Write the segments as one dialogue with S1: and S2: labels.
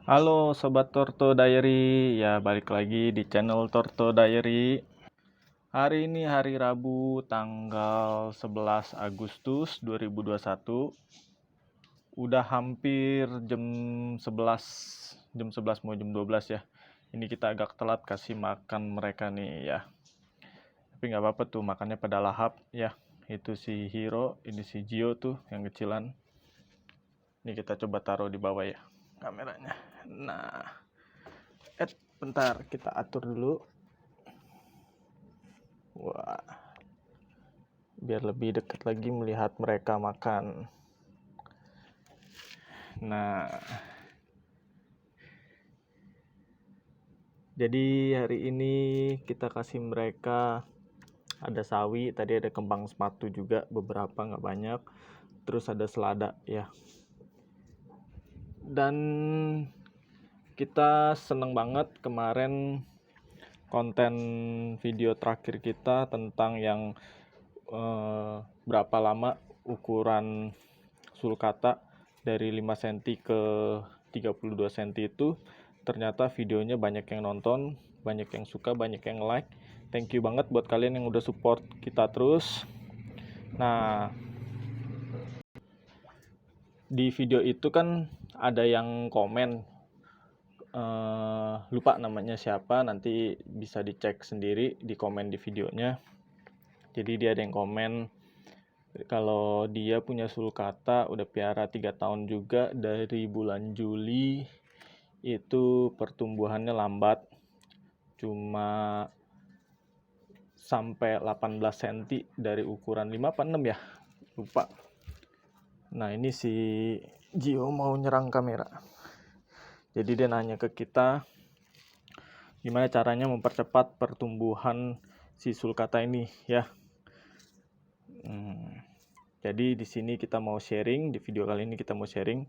S1: Halo Sobat Torto Diary, ya balik lagi di channel Torto Diary. Hari ini hari Rabu tanggal 11 Agustus 2021. Udah hampir jam 11 mau jam 12 ya. Ini kita agak telat kasih makan mereka nih ya. Tapi nggak apa-apa tuh, makannya pada lahap ya. Itu si Hiro, ini si Gio tuh yang kecilan. Ini kita coba taruh di bawah ya kameranya. Nah, bentar kita atur dulu. Wah, biar lebih dekat lagi melihat mereka makan. Nah, jadi hari ini kita kasih mereka ada sawi, tadi ada kembang sepatu juga beberapa, nggak banyak. Terus ada selada ya. Dan kita seneng banget kemarin konten video terakhir kita tentang yang berapa lama ukuran sulcata dari 5 cm ke 32 cm itu. Ternyata videonya banyak yang nonton, banyak yang suka, banyak yang like. Thank you banget buat kalian yang udah support kita terus. Nah, di video itu kan ada yang komen, lupa namanya siapa, nanti bisa dicek sendiri di komen di videonya. Jadi dia ada yang komen kalau dia punya sulcata udah piara 3 tahun juga, dari bulan Juli itu pertumbuhannya lambat, cuma sampai 18 cm dari ukuran 5 apa 6 ya, lupa. Nah ini si Gio mau nyerang kamera, jadi dia nanya ke kita gimana caranya mempercepat pertumbuhan si sulcata ini ya. Jadi di sini kita mau sharing, di video kali ini kita mau sharing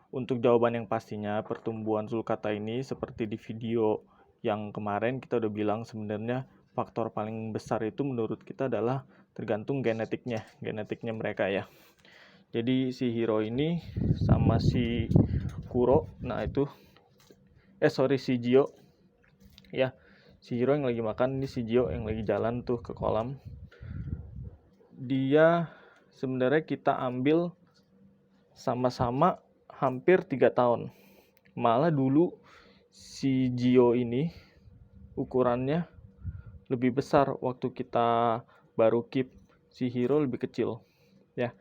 S1: untuk jawaban yang pastinya pertumbuhan sulcata ini. Seperti di video yang kemarin kita udah bilang, sebenarnya faktor paling besar itu menurut kita adalah tergantung genetiknya mereka ya. Jadi si Hiro ini sama si Kuro, nah itu si Gio ya. Si Hiro yang lagi makan, ini si Gio yang lagi jalan tuh ke kolam. Dia sebenarnya kita ambil sama-sama hampir 3 tahun. Malah dulu si Gio ini ukurannya lebih besar waktu kita baru keep. Si Hiro lebih kecil ya.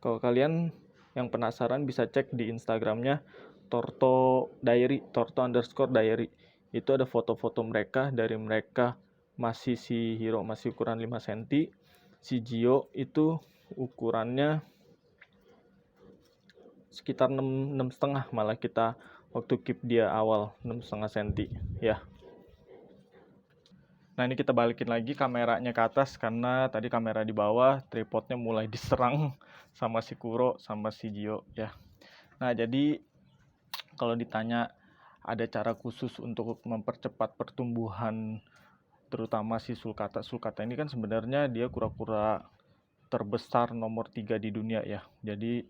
S1: Kalau kalian yang penasaran bisa cek di Instagramnya Torto Diary, Torto_Diary. Itu ada foto-foto mereka, dari mereka masih si Hiro masih ukuran 5 cm. Si Gio itu ukurannya sekitar 6,5, malah kita waktu keep dia awal 6,5 cm ya. Nah ini kita balikin lagi kameranya ke atas karena tadi kamera di bawah, tripodnya mulai diserang sama si Kuro sama si Gio ya. Nah jadi kalau ditanya ada cara khusus untuk mempercepat pertumbuhan terutama si sulcata ini kan sebenarnya dia kura-kura terbesar nomor 3 di dunia ya. Jadi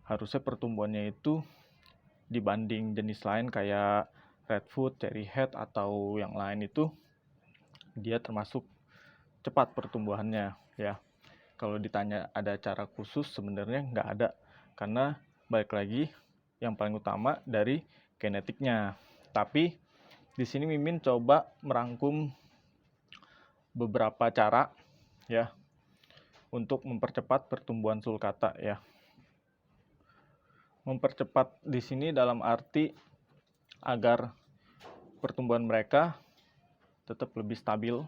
S1: harusnya pertumbuhannya itu dibanding jenis lain kayak redfoot, cherryhead atau yang lain itu dia termasuk cepat pertumbuhannya ya. Kalau ditanya ada cara khusus, sebenarnya nggak ada, karena balik lagi yang paling utama dari genetiknya. Tapi di sini Mimin coba merangkum beberapa cara ya untuk mempercepat pertumbuhan sulcata ya. Mempercepat di sini dalam arti agar pertumbuhan mereka tetap lebih stabil.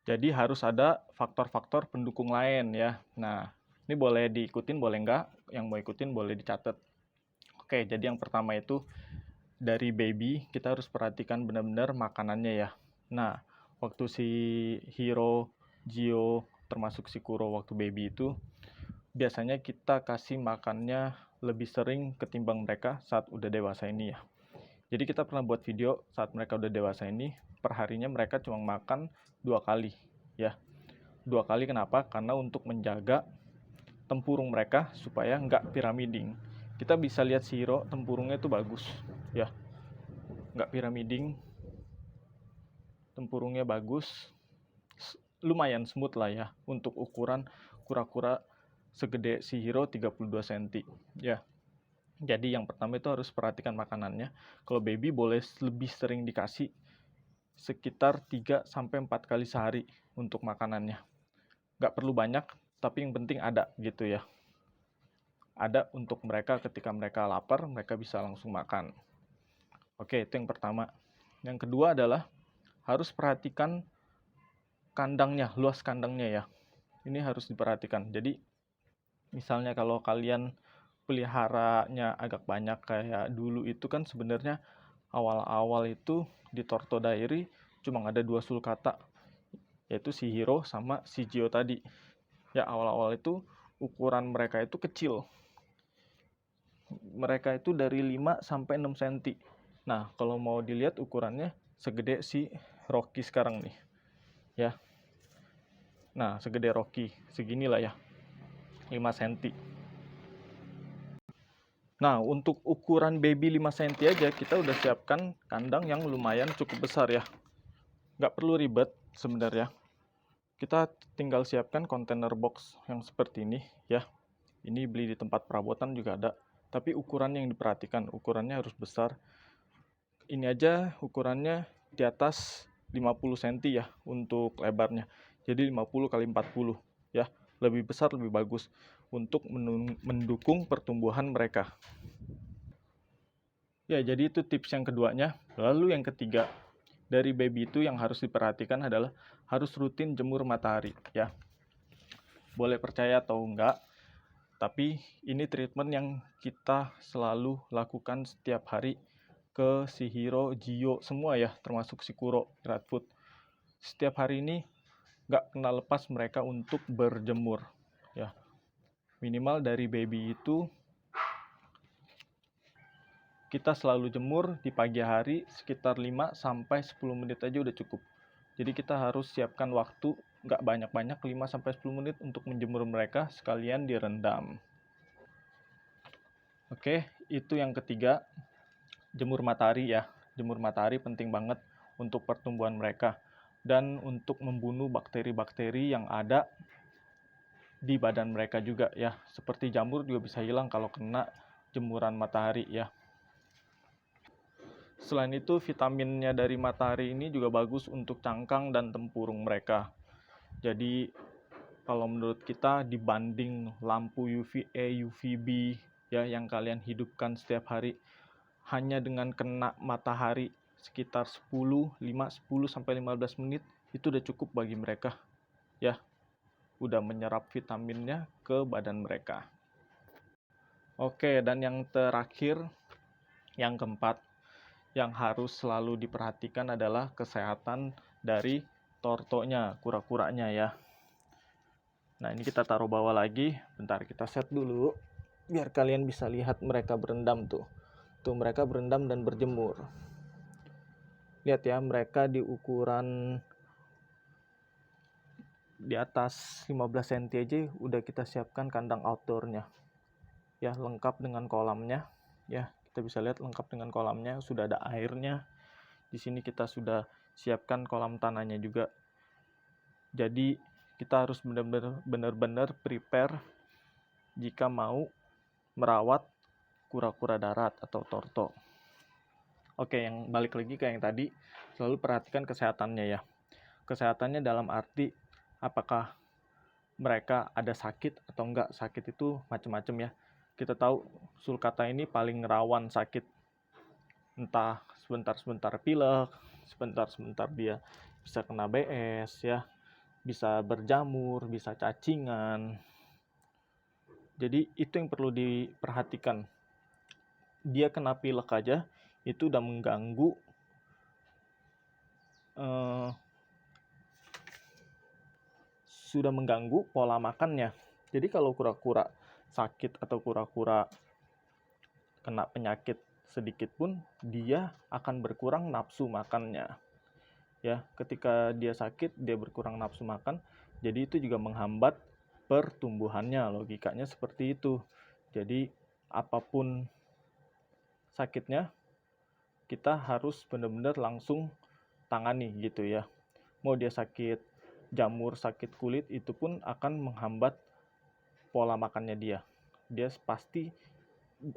S1: Jadi harus ada faktor-faktor pendukung lain ya. Nah, ini boleh diikutin, boleh enggak. Yang mau ikutin boleh dicatat. Oke, jadi yang pertama itu dari baby, kita harus perhatikan benar-benar makanannya ya. Nah, waktu si Hiro, Gio, termasuk si Kuro waktu baby itu, biasanya kita kasih makannya lebih sering ketimbang mereka saat udah dewasa ini ya. Jadi kita pernah buat video saat mereka udah dewasa ini, perharinya mereka cuma makan 2 kali ya. 2 kali kenapa? Karena untuk menjaga tempurung mereka supaya nggak piramiding. Kita bisa lihat si Hiro tempurungnya itu bagus ya, nggak piramiding, tempurungnya bagus, lumayan smooth lah ya untuk ukuran kura-kura segede si Hiro 32 cm ya. Jadi yang pertama itu harus perhatikan makanannya. Kalau baby boleh lebih sering dikasih, sekitar 3-4 kali sehari untuk makanannya. Nggak perlu banyak, tapi yang penting ada gitu ya. Ada untuk mereka ketika mereka lapar, mereka bisa langsung makan. Oke, itu yang pertama. Yang kedua adalah harus perhatikan kandangnya, luas kandangnya ya. Ini harus diperhatikan. Jadi misalnya kalau kalian peliharanya agak banyak kayak dulu itu kan sebenarnya awal-awal itu di Torto Diary cuma ada 2 sulcata, yaitu si Hiro sama si Gio tadi. Ya awal-awal itu ukuran mereka itu kecil. Mereka itu dari 5 sampai 6 cm. Nah, kalau mau dilihat ukurannya segede si Rocky sekarang nih. Ya. Nah, segede Rocky, seginilah ya. 5 cm. Nah, untuk ukuran baby 5 cm aja kita udah siapkan kandang yang lumayan cukup besar ya. Nggak perlu ribet sebenarnya. Kita tinggal siapkan kontainer box yang seperti ini ya. Ini beli di tempat perabotan juga ada. Tapi ukurannya yang diperhatikan, ukurannya harus besar. Ini aja ukurannya di atas 50 cm ya untuk lebarnya. Jadi 50 kali 40 ya. Lebih besar lebih bagus untuk mendukung pertumbuhan mereka. Ya, jadi itu tips yang keduanya. Lalu yang ketiga, dari baby itu yang harus diperhatikan adalah harus rutin jemur matahari ya. Boleh percaya atau enggak, tapi ini treatment yang kita selalu lakukan setiap hari ke si Hiro, Gio, semua ya, termasuk si Kuro, Radfoot. Setiap hari ini nggak pernah lepas mereka untuk berjemur ya. Minimal dari baby itu kita selalu jemur di pagi hari sekitar 5-10 menit aja udah cukup. Jadi kita harus siapkan waktu nggak banyak-banyak 5-10 menit untuk menjemur mereka sekalian direndam. Oke, itu yang ketiga, jemur matahari ya. Jemur matahari penting banget untuk pertumbuhan mereka dan untuk membunuh bakteri-bakteri yang ada di badan mereka juga ya. Seperti jamur juga bisa hilang kalau kena jemuran matahari ya. Selain itu, vitaminnya dari matahari ini juga bagus untuk cangkang dan tempurung mereka. Jadi, kalau menurut kita dibanding lampu UVA, UVB ya yang kalian hidupkan setiap hari, hanya dengan kena matahari sekitar 10 sampai 15 menit itu udah cukup bagi mereka. Ya, udah menyerap vitaminnya ke badan mereka. Oke, dan yang terakhir, yang keempat, yang harus selalu diperhatikan adalah kesehatan dari tortonya, kura-kuranya ya. Nah, ini kita taruh bawah lagi. Bentar, kita set dulu biar kalian bisa lihat mereka berendam tuh. Tuh mereka berendam dan berjemur. Lihat ya, mereka di ukuran di atas 15 cm aja udah kita siapkan kandang outdoornya. Ya, lengkap dengan kolamnya. Ya, kita bisa lihat lengkap dengan kolamnya, sudah ada airnya. Di sini kita sudah siapkan kolam tanahnya juga. Jadi kita harus benar-benar prepare jika mau merawat kura-kura darat atau torto. Oke, yang balik lagi ke yang tadi, selalu perhatikan kesehatannya ya. Kesehatannya dalam arti apakah mereka ada sakit atau enggak. Sakit itu macam-macam ya. Kita tahu sulcata ini paling rawan sakit. Entah sebentar-sebentar pilek, sebentar-sebentar dia bisa kena BS ya, bisa berjamur, bisa cacingan. Jadi itu yang perlu diperhatikan. Dia kena pilek aja itu udah mengganggu sudah mengganggu pola makannya Jadi kalau kura-kura sakit atau kura-kura kena penyakit sedikit pun, dia akan berkurang nafsu makannya. Ya, ketika dia sakit, dia berkurang nafsu makan, jadi itu juga menghambat pertumbuhannya. Logikanya seperti itu. Jadi apapun sakitnya, kita harus benar-benar langsung tangani gitu ya. Mau dia sakit jamur, sakit kulit, itu pun akan menghambat pola makannya dia. Dia pasti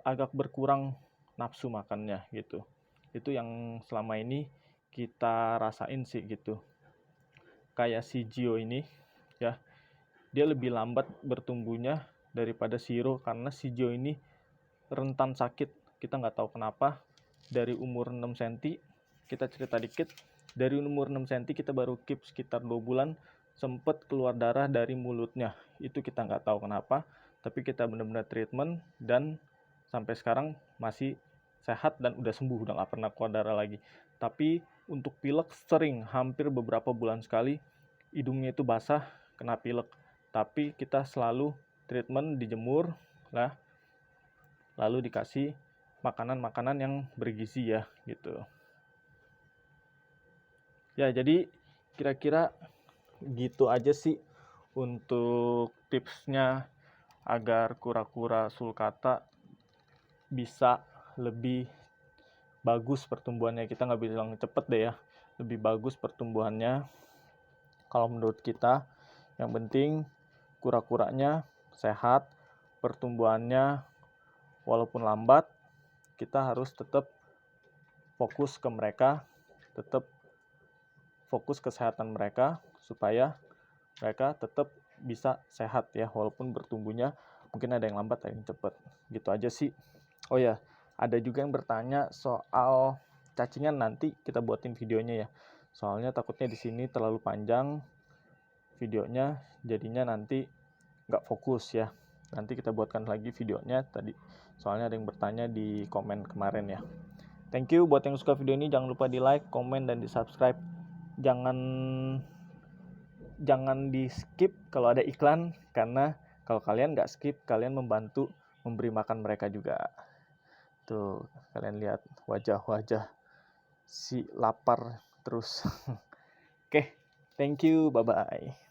S1: agak berkurang nafsu makannya gitu. Itu yang selama ini kita rasain sih gitu. Kayak si Gio ini ya, dia lebih lambat bertumbuhnya daripada si Hiro, karena si Gio ini rentan sakit. Kita nggak tahu kenapa. Dari umur 6 cm, kita cerita dikit, dari umur 6 cm kita baru keep sekitar 2 bulan, sempet keluar darah dari mulutnya. Itu kita nggak tahu kenapa, tapi kita benar-benar treatment, dan sampai sekarang masih sehat dan udah sembuh, udah nggak pernah keluar darah lagi. Tapi untuk pilek sering, hampir beberapa bulan sekali, hidungnya itu basah, kena pilek. Tapi kita selalu treatment, dijemur lah, lalu dikasih makanan-makanan yang bergizi ya gitu. Ya, jadi kira-kira gitu aja sih untuk tipsnya agar kura-kura sulcata bisa lebih bagus pertumbuhannya. Kita nggak bilang cepet deh ya, lebih bagus pertumbuhannya kalau menurut kita. Yang penting kura-kuranya sehat, pertumbuhannya walaupun lambat, kita harus tetap fokus ke mereka, tetap fokus kesehatan mereka supaya mereka tetap bisa sehat ya, walaupun bertumbuhnya mungkin ada yang lambat, ada yang cepat. Gitu aja sih. Oh ya, ada juga yang bertanya soal cacingan, nanti kita buatin videonya ya. Soalnya takutnya di sini terlalu panjang videonya, jadinya nanti nggak fokus ya. Nanti kita buatkan lagi videonya tadi. Soalnya ada yang bertanya di komen kemarin ya. Thank you buat yang suka video ini, jangan lupa di like, komen, dan di subscribe. Jangan di skip kalau ada iklan, karena kalau kalian nggak skip, kalian membantu memberi makan mereka juga. Tuh, kalian lihat wajah-wajah si lapar terus. Oke, thank you, bye-bye.